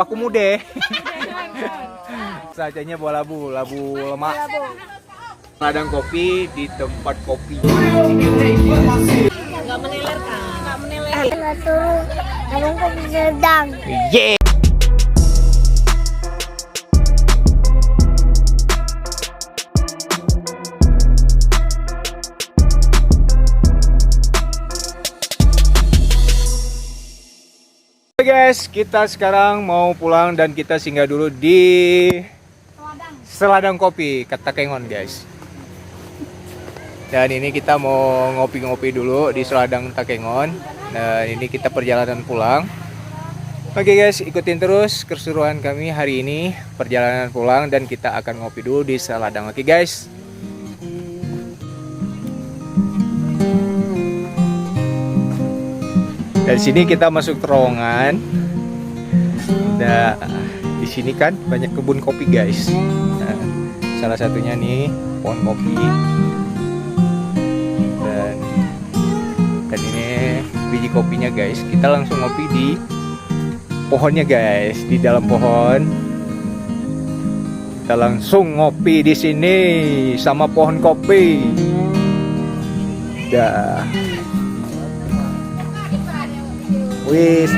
Aku mude. Sajanya buah labu lemak. Ladang kopi di tempat kopi. Nggak meneler kan? Nggak meneler. Nggak turun, abang kopi sedang. Yeah. Oke guys, kita sekarang mau pulang dan kita singgah dulu di Seladang Kopi Katakengon guys. Dan ini kita mau ngopi-ngopi dulu di Seladang Takengon. Dan ini kita perjalanan pulang. Oke guys, ikutin terus keseruan kami hari ini perjalanan pulang dan kita akan ngopi dulu di Seladang. Oke guys. Dari sini kita masuk terowongan. Nah, di sini kan banyak kebun kopi guys. Nah, salah satunya nih pohon kopi. Dan ini biji kopinya guys. Kita langsung ngopi di pohonnya guys, di dalam pohon. Kita langsung ngopi di sini sama pohon kopi. Dah. Wis.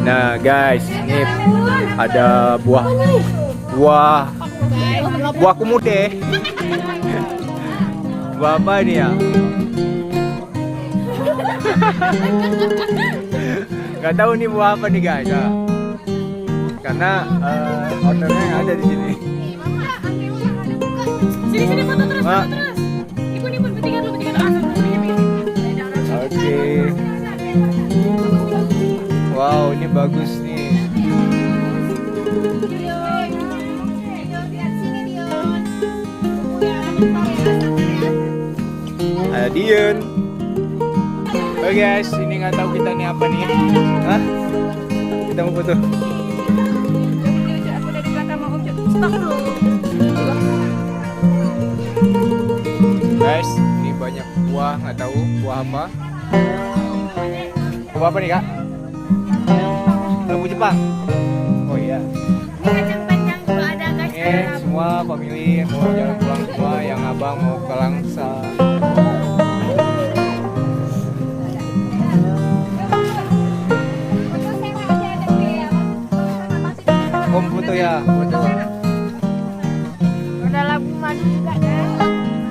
Nah guys, ini ada buah kumude. Buah apa ini ya? Gak tahu nih buah apa nih guys. Nah, karena ownernya ada di sini. Sini foto terus, foto terus. Ikut bertiga dulu. Oke. Wow, ini bagus nih. Ada Dion. Oke guys, ini nggak tahu kita nih apa nih. Hah? Kita mau foto. Aku udah di belakang mau objek. Stop dulu. Guys, ini banyak buah, nggak tahu buah apa. Buah apa nih kak? Lembu Jepang. Oh iya. Kacang-kacang juga ada guys. Ini semua family mau jalan pulang semua, yang abang mau ke Langsa. Om foto ya, foto. Ada labu madu juga guys.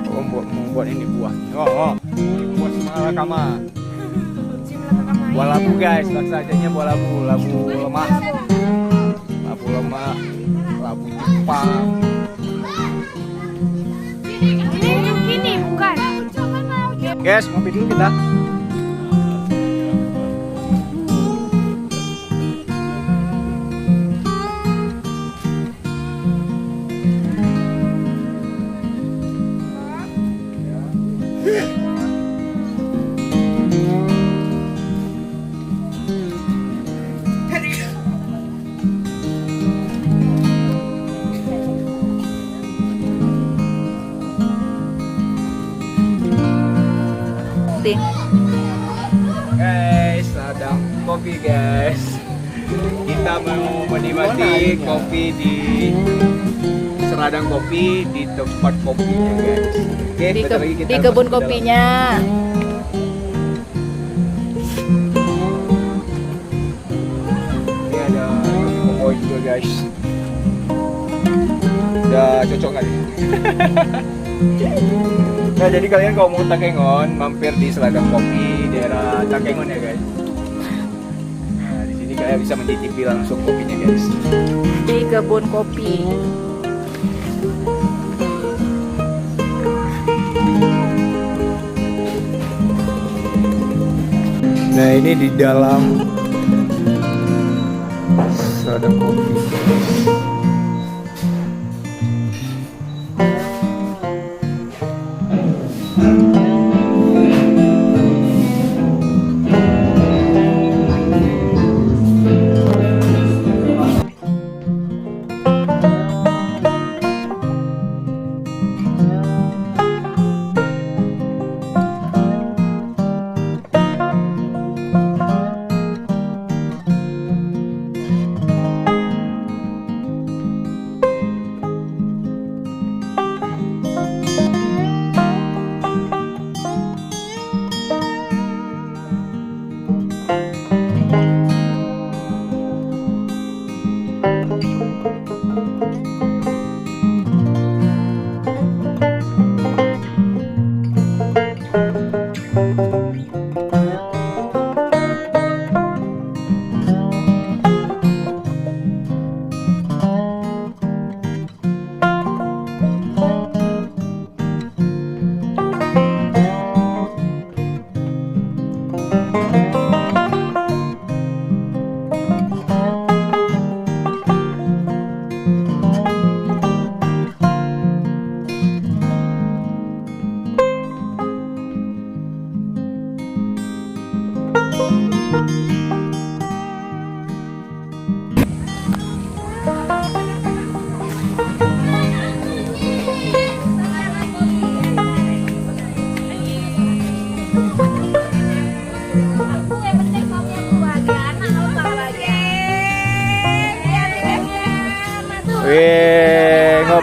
Om buat ini buah. Oh. Buat semangat kama. Buah labu guys, laksanya buah labu lemak. Labu lemak, labu Jepang. Ini bukan. Guys, ngopi dulu kita. Guys, ada kopi guys. Kita mau menikmati kopi di Seladang Kopi di tempat kopinya guys. Oke, Di kebun kopinya. Ini ada kopi koko juga guys. Udah cocok kali. Nah, jadi kalian kalau mau Takengon, mampir di Seladang Kopi daerah Takengon ya guys. Nah, di sini kalian bisa mencicipi langsung kopinya guys. Di kebun kopi. Nah, ini di dalam Seladang Kopi.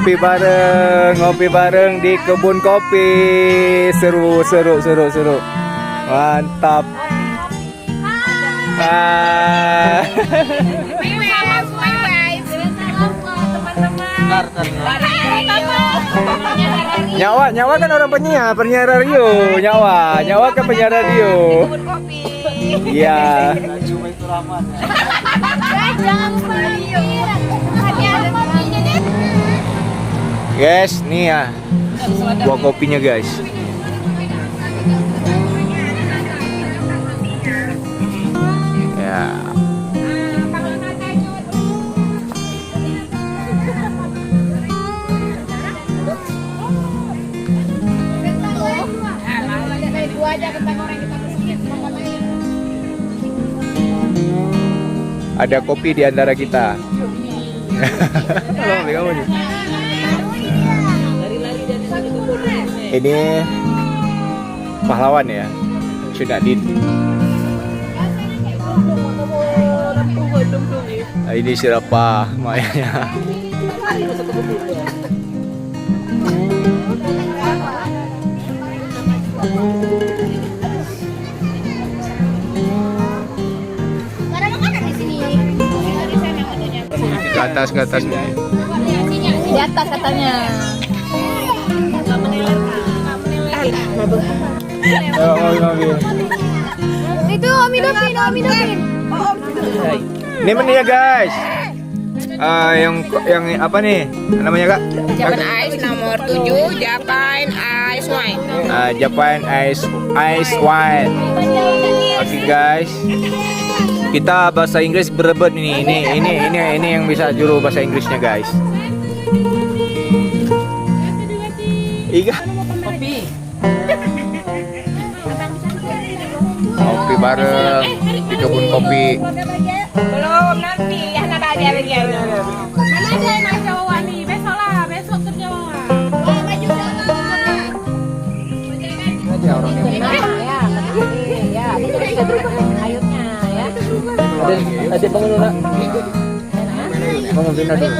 ngopi bareng di kebun kopi. Seru. Mantap. Nyawa kan orang penyiar radio. Nyawa kan penyiar radio. Iya. Guys, nih ya buah kopinya guys. Ya. Ada kopi di antara kita. Halo, kamu nih. Ini pahlawan ya, Syudadin. Ini siapa mayanya? Ke atas nih. Di atas katanya. Mobil. Itu Omi Dopin. Ini mana ya guys? Yang apa nih namanya kak? Japan Ice nomor 7, Japan Ice Wine. Japan Ice Wine. Oke guys, kita bahasa Inggris berebut ini yang bisa juru bahasa Inggrisnya guys. Iga. Kopi bareng di kebun kopi. Belum, nanti ya ada lagi. Mana ada yang Jawa nih? Besok kerja Ada bangun nak. Bangun pindah dulu.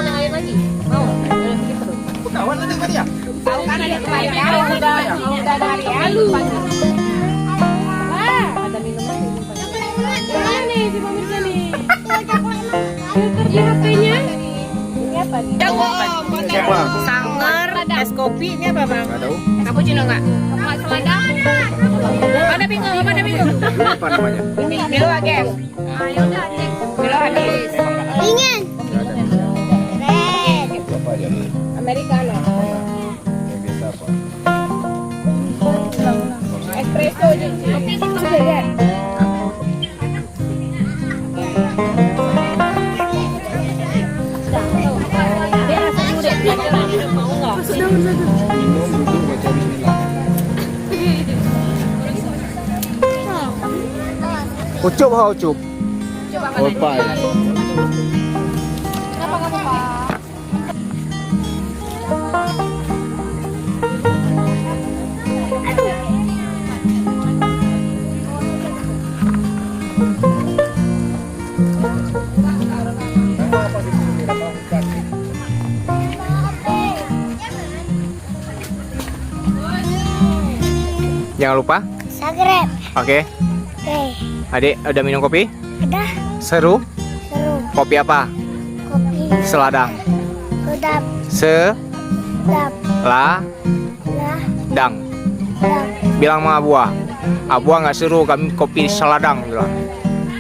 Kawan ada tadi ya? Tahu kan ada kebayang udah dari alu. Ada minuman. Mana nih si pemirsa nih? Kerja HP-nya? Ini apa nih? Siapa? Sanger, es kopi, ini apa bang? Nggak tahu. Cappuccino nggak? Selada? Mana bingung? Apa namanya? Ini Milo Ageng. Milo habis. Dingin. Apa aja nih? Americano. Biasa apa? Espresso kopi gitu ya. Ucup ha ucup. Opai. Kenapa kamu Pak? Jangan lupa. Subscribe. Oke. Oke. Adik, udah minum kopi? Udah. Seru? Seru. Kopi apa? Kopi. Seladang. Sedap. Seladang. Lah. Dap. Bilang sama Abua. Abua nggak seru, kami kopi seladang bilang.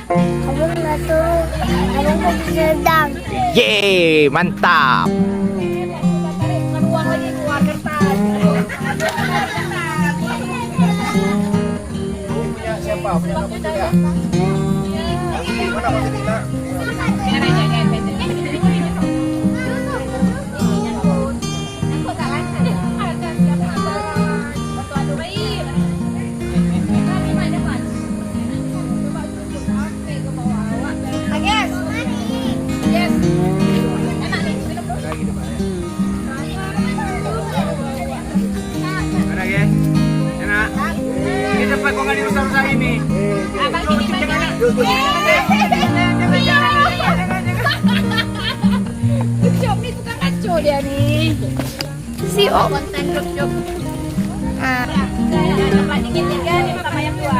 Kamu nggak suruh. Kamu kopi sedang. Yeay, mantap. Uang lagi keluar kertas. Siapa? Punya kamu ya? Mana Mas Cepat kok nggak dirusak-rusak ini. Abang gini jangan. Ucap nih tukang kacau dia nih. sih, Oh? Konten grup. Ah. Tempat dingin 3 nih sama yang 2.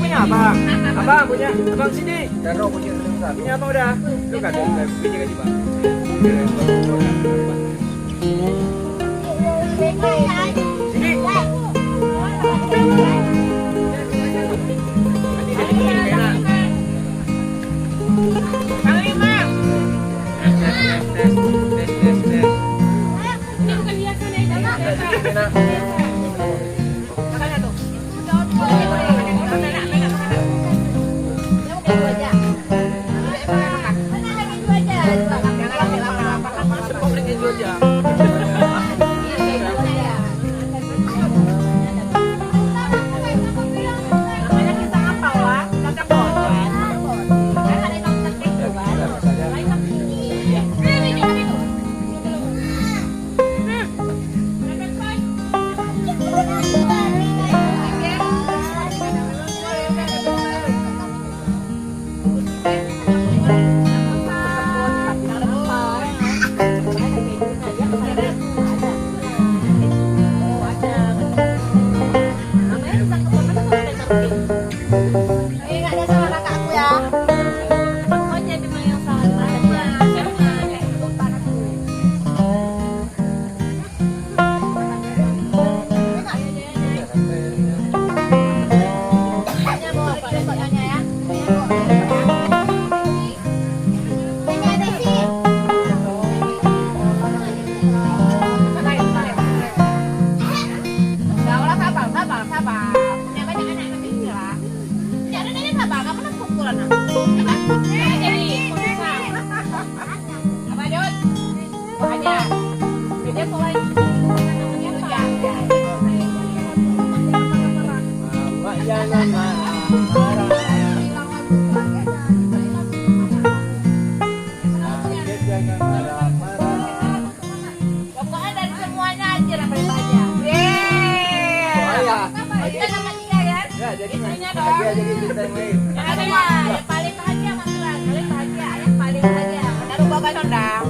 Punya apa? Abang punya, abang sini. Daro punya apa udah? Lu kan punya gaji bang. Sini. Pokoknya dari semuanya aja yang bertanya. Ya, jadi Istrinya dong. Yang ada yang paling bahagia Mas Tuan. Paling bahagia, yang paling bahagia. Baru bawa sondang.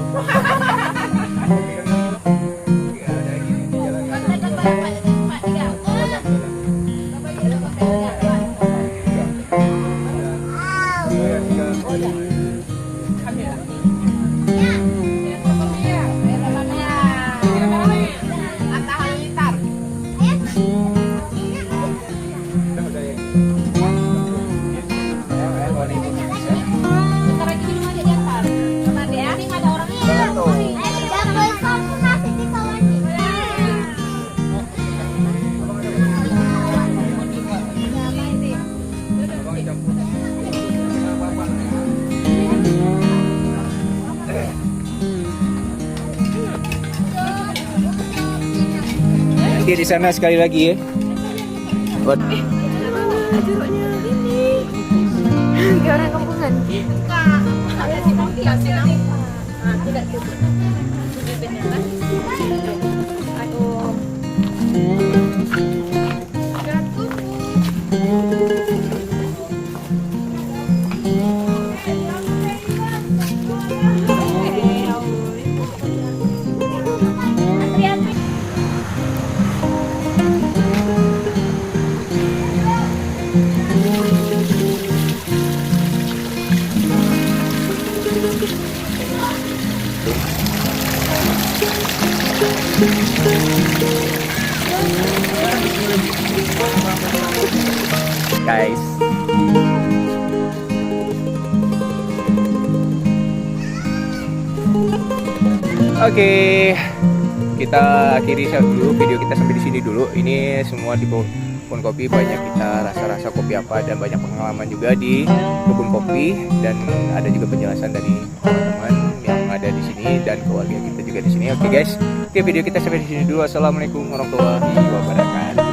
Nanti di sana sekali lagi ya. Buat Jeruknya ini. Kayak orang kampungan. Ada si Moki, tidak cukup. Aduh. guys. Oke, kita akhiri dulu video kita sampai di sini dulu. Ini semua di kebun kopi, banyak kita rasa-rasa kopi apa dan banyak pengalaman juga di kebun kopi, dan ada juga penjelasan dari teman-teman yang ada di sini dan keluarga kita juga di sini. Oke guys, oke, video kita sampai di sini dulu. Assalamualaikum warahmatullahi wabarakatuh.